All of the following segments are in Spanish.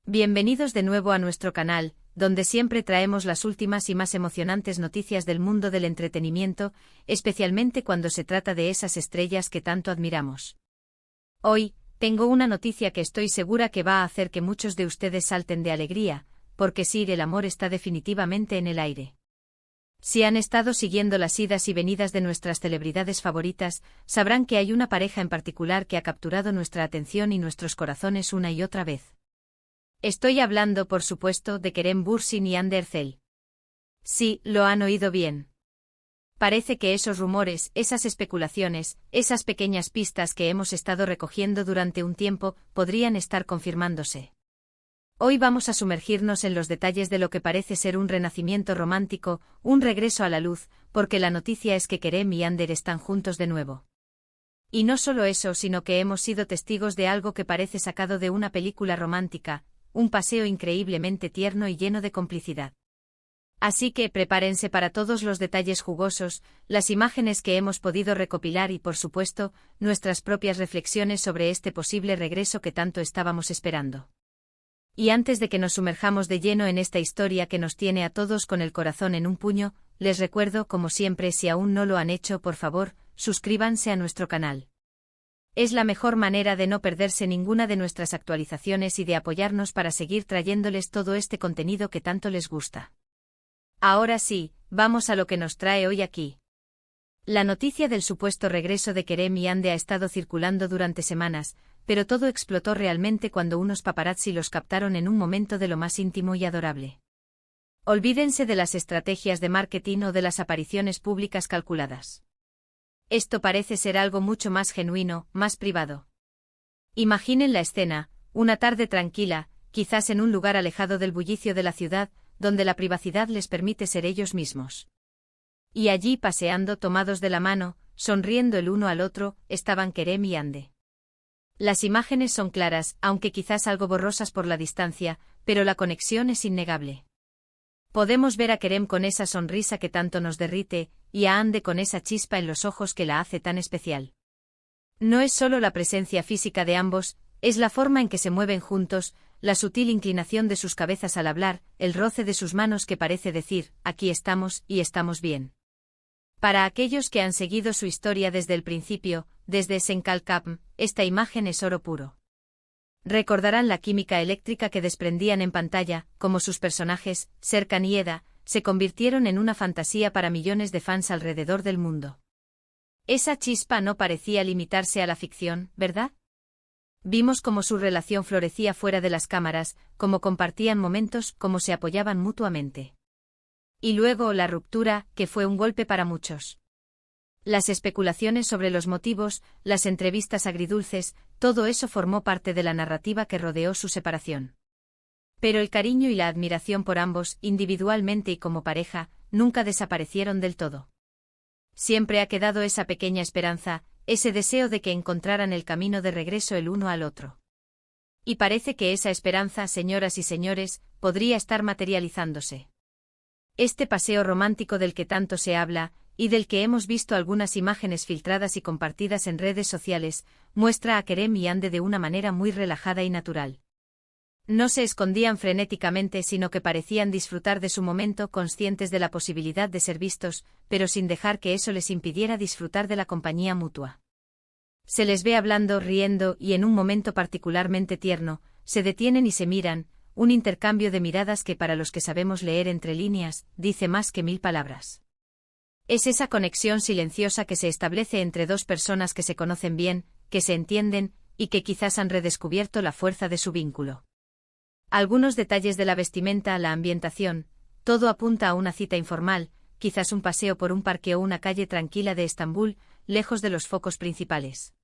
Bienvenidos de nuevo a nuestro canal, donde siempre traemos las últimas y más emocionantes noticias del mundo del entretenimiento, especialmente cuando se trata de esas estrellas que tanto admiramos. Hoy, tengo una noticia que estoy segura que va a hacer que muchos de ustedes salten de alegría, porque sí, el amor está definitivamente en el aire. Si han estado siguiendo las idas y venidas de nuestras celebridades favoritas, sabrán que hay una pareja en particular que ha capturado nuestra atención y nuestros corazones una y otra vez. Estoy hablando, por supuesto, de Kerem Bürsin y Hande Erçel. Sí, lo han oído bien. Parece que esos rumores, esas especulaciones, esas pequeñas pistas que hemos estado recogiendo durante un tiempo, podrían estar confirmándose. Hoy vamos a sumergirnos en los detalles de lo que parece ser un renacimiento romántico, un regreso a la luz, porque la noticia es que Kerem y Ander están juntos de nuevo. Y no solo eso, sino que hemos sido testigos de algo que parece sacado de una película romántica, un paseo increíblemente tierno y lleno de complicidad. Así que prepárense para todos los detalles jugosos, las imágenes que hemos podido recopilar y, por supuesto, nuestras propias reflexiones sobre este posible regreso que tanto estábamos esperando. Y antes de que nos sumerjamos de lleno en esta historia que nos tiene a todos con el corazón en un puño, les recuerdo, como siempre, si aún no lo han hecho, por favor, suscríbanse a nuestro canal. Es la mejor manera de no perderse ninguna de nuestras actualizaciones y de apoyarnos para seguir trayéndoles todo este contenido que tanto les gusta. Ahora sí, vamos a lo que nos trae hoy aquí. La noticia del supuesto regreso de Kerem y Hande ha estado circulando durante semanas, pero todo explotó realmente cuando unos paparazzi los captaron en un momento de lo más íntimo y adorable. Olvídense de las estrategias de marketing o de las apariciones públicas calculadas. Esto parece ser algo mucho más genuino, más privado. Imaginen la escena, una tarde tranquila, quizás en un lugar alejado del bullicio de la ciudad, donde la privacidad les permite ser ellos mismos. Y allí, paseando tomados de la mano, sonriendo el uno al otro, estaban Kerem y Hande. Las imágenes son claras, aunque quizás algo borrosas por la distancia, pero la conexión es innegable. Podemos ver a Kerem con esa sonrisa que tanto nos derrite, y a Hande con esa chispa en los ojos que la hace tan especial. No es solo la presencia física de ambos, es la forma en que se mueven juntos, la sutil inclinación de sus cabezas al hablar, el roce de sus manos que parece decir, aquí estamos y estamos bien. Para aquellos que han seguido su historia desde el principio, desde Senkalkapm, esta imagen es oro puro. Recordarán la química eléctrica que desprendían en pantalla, como sus personajes, Serkan y Eda, se convirtieron en una fantasía para millones de fans alrededor del mundo. Esa chispa no parecía limitarse a la ficción, ¿verdad? Vimos cómo su relación florecía fuera de las cámaras, cómo compartían momentos, cómo se apoyaban mutuamente. Y luego la ruptura, que fue un golpe para muchos. Las especulaciones sobre los motivos, las entrevistas agridulces, todo eso formó parte de la narrativa que rodeó su separación. Pero el cariño y la admiración por ambos, individualmente y como pareja, nunca desaparecieron del todo. Siempre ha quedado esa pequeña esperanza, ese deseo de que encontraran el camino de regreso el uno al otro. Y parece que esa esperanza, señoras y señores, podría estar materializándose. Este paseo romántico del que tanto se habla, y del que hemos visto algunas imágenes filtradas y compartidas en redes sociales, muestra a Kerem y Hande de una manera muy relajada y natural. No se escondían frenéticamente, sino que parecían disfrutar de su momento, conscientes de la posibilidad de ser vistos, pero sin dejar que eso les impidiera disfrutar de la compañía mutua. Se les ve hablando, riendo, y en un momento particularmente tierno, se detienen y se miran, un intercambio de miradas que para los que sabemos leer entre líneas, dice más que 1000 palabras. Es esa conexión silenciosa que se establece entre dos personas que se conocen bien, que se entienden, y que quizás han redescubierto la fuerza de su vínculo. Algunos detalles de la vestimenta, la ambientación, todo apunta a una cita informal, quizás un paseo por un parque o una calle tranquila de Estambul, lejos de los focos principales.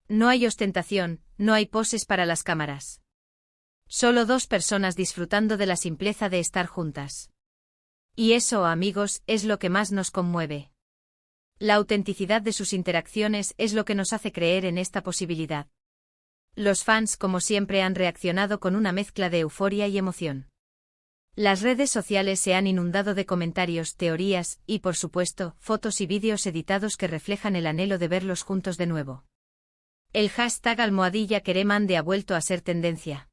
No hay ostentación, no hay poses para las cámaras. Solo dos personas disfrutando de la simpleza de estar juntas. Y eso, amigos, es lo que más nos conmueve. La autenticidad de sus interacciones es lo que nos hace creer en esta posibilidad. Los fans, como siempre, han reaccionado con una mezcla de euforia y emoción. Las redes sociales se han inundado de comentarios, teorías, y por supuesto, fotos y vídeos editados que reflejan el anhelo de verlos juntos de nuevo. El hashtag #KeremHande ha vuelto a ser tendencia.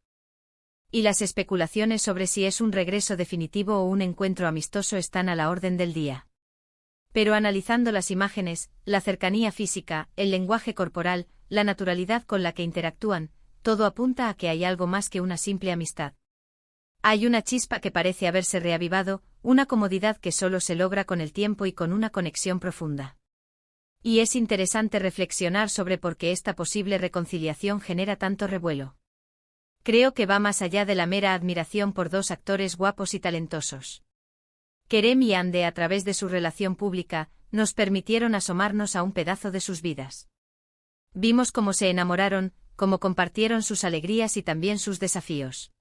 Y las especulaciones sobre si es un regreso definitivo o un encuentro amistoso están a la orden del día. Pero analizando las imágenes, la cercanía física, el lenguaje corporal, la naturalidad con la que interactúan, todo apunta a que hay algo más que una simple amistad. Hay una chispa que parece haberse reavivado, una comodidad que solo se logra con el tiempo y con una conexión profunda. Y es interesante reflexionar sobre por qué esta posible reconciliación genera tanto revuelo. Creo que va más allá de la mera admiración por dos actores guapos y talentosos. Kerem y Hande, a través de su relación pública, nos permitieron asomarnos a un pedazo de sus vidas. Vimos cómo se enamoraron, cómo compartieron sus alegrías y también sus desafíos.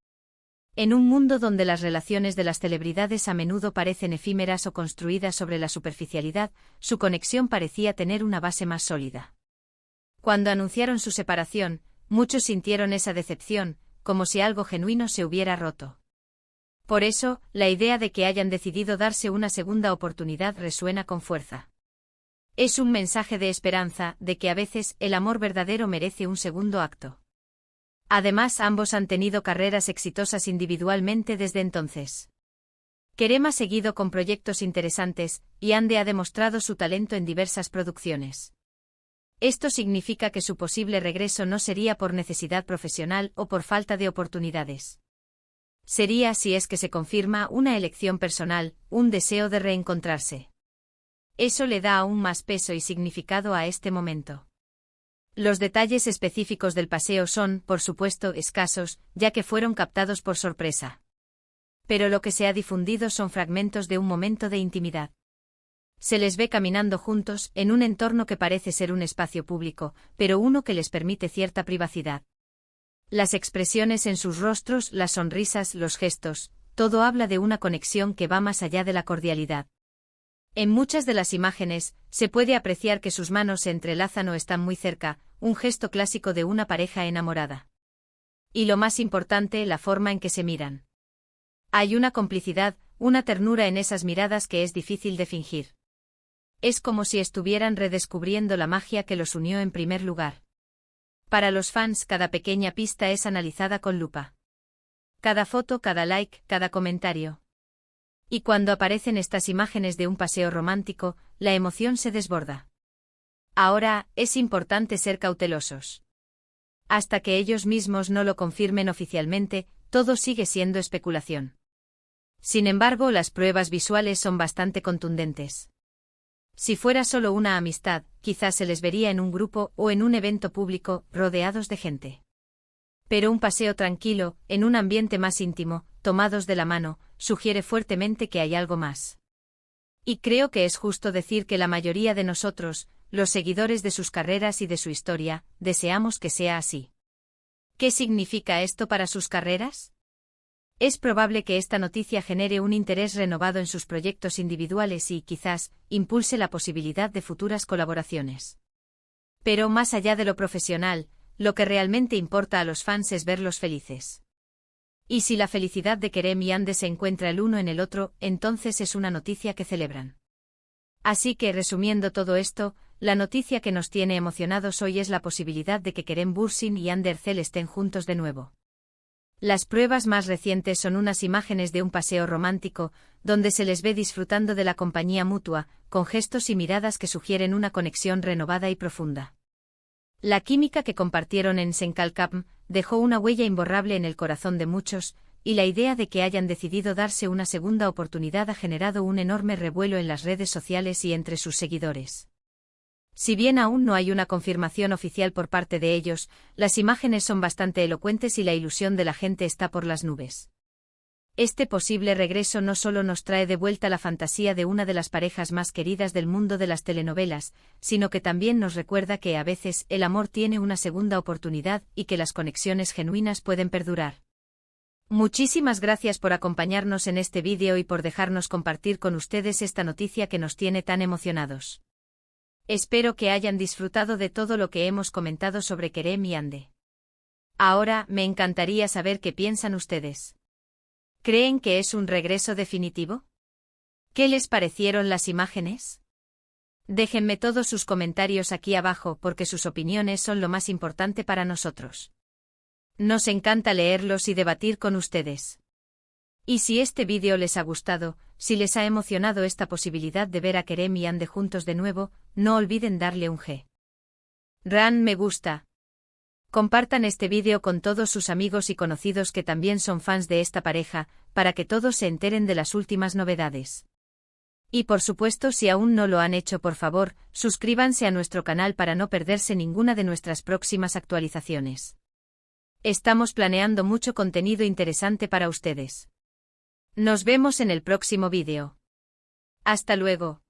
En un mundo donde las relaciones de las celebridades a menudo parecen efímeras o construidas sobre la superficialidad, su conexión parecía tener una base más sólida. Cuando anunciaron su separación, muchos sintieron esa decepción, como si algo genuino se hubiera roto. Por eso, la idea de que hayan decidido darse una segunda oportunidad resuena con fuerza. Es un mensaje de esperanza, de que a veces el amor verdadero merece un segundo acto. Además, ambos han tenido carreras exitosas individualmente desde entonces. Kerem ha seguido con proyectos interesantes, y Hande ha demostrado su talento en diversas producciones. Esto significa que su posible regreso no sería por necesidad profesional o por falta de oportunidades. Sería, si es que se confirma, una elección personal, un deseo de reencontrarse. Eso le da aún más peso y significado a este momento. Los detalles específicos del paseo son, por supuesto, escasos, ya que fueron captados por sorpresa. Pero lo que se ha difundido son fragmentos de un momento de intimidad. Se les ve caminando juntos, en un entorno que parece ser un espacio público, pero uno que les permite cierta privacidad. Las expresiones en sus rostros, las sonrisas, los gestos, todo habla de una conexión que va más allá de la cordialidad. En muchas de las imágenes, se puede apreciar que sus manos se entrelazan o están muy cerca, un gesto clásico de una pareja enamorada. Y lo más importante, la forma en que se miran. Hay una complicidad, una ternura en esas miradas que es difícil de fingir. Es como si estuvieran redescubriendo la magia que los unió en primer lugar. Para los fans, cada pequeña pista es analizada con lupa. Cada foto, cada like, cada comentario. Y cuando aparecen estas imágenes de un paseo romántico, la emoción se desborda. Ahora, es importante ser cautelosos. Hasta que ellos mismos no lo confirmen oficialmente, todo sigue siendo especulación. Sin embargo, las pruebas visuales son bastante contundentes. Si fuera solo una amistad, quizás se les vería en un grupo o en un evento público, rodeados de gente. Pero un paseo tranquilo, en un ambiente más íntimo, tomados de la mano, sugiere fuertemente que hay algo más. Y creo que es justo decir que la mayoría de nosotros, los seguidores de sus carreras y de su historia, deseamos que sea así. ¿Qué significa esto para sus carreras? Es probable que esta noticia genere un interés renovado en sus proyectos individuales y, quizás, impulse la posibilidad de futuras colaboraciones. Pero más allá de lo profesional, lo que realmente importa a los fans es verlos felices. Y si la felicidad de Kerem y Hande se encuentra el uno en el otro, entonces es una noticia que celebran. Así que, resumiendo todo esto, la noticia que nos tiene emocionados hoy es la posibilidad de que Kerem Bürsin y Hande Erçel estén juntos de nuevo. Las pruebas más recientes son unas imágenes de un paseo romántico, donde se les ve disfrutando de la compañía mutua, con gestos y miradas que sugieren una conexión renovada y profunda. La química que compartieron en Senkalkapm dejó una huella imborrable en el corazón de muchos, y la idea de que hayan decidido darse una segunda oportunidad ha generado un enorme revuelo en las redes sociales y entre sus seguidores. Si bien aún no hay una confirmación oficial por parte de ellos, las imágenes son bastante elocuentes y la ilusión de la gente está por las nubes. Este posible regreso no solo nos trae de vuelta la fantasía de una de las parejas más queridas del mundo de las telenovelas, sino que también nos recuerda que a veces el amor tiene una segunda oportunidad y que las conexiones genuinas pueden perdurar. Muchísimas gracias por acompañarnos en este vídeo y por dejarnos compartir con ustedes esta noticia que nos tiene tan emocionados. Espero que hayan disfrutado de todo lo que hemos comentado sobre Kerem y Hande. Ahora, me encantaría saber qué piensan ustedes. ¿Creen que es un regreso definitivo? ¿Qué les parecieron las imágenes? Déjenme todos sus comentarios aquí abajo porque sus opiniones son lo más importante para nosotros. Nos encanta leerlos y debatir con ustedes. Y si este vídeo les ha gustado, si les ha emocionado esta posibilidad de ver a Kerem y Ande juntos de nuevo, no olviden darle un gran me gusta. Compartan este vídeo con todos sus amigos y conocidos que también son fans de esta pareja, para que todos se enteren de las últimas novedades. Y por supuesto, si aún no lo han hecho, por favor, suscríbanse a nuestro canal para no perderse ninguna de nuestras próximas actualizaciones. Estamos planeando mucho contenido interesante para ustedes. Nos vemos en el próximo vídeo. Hasta luego.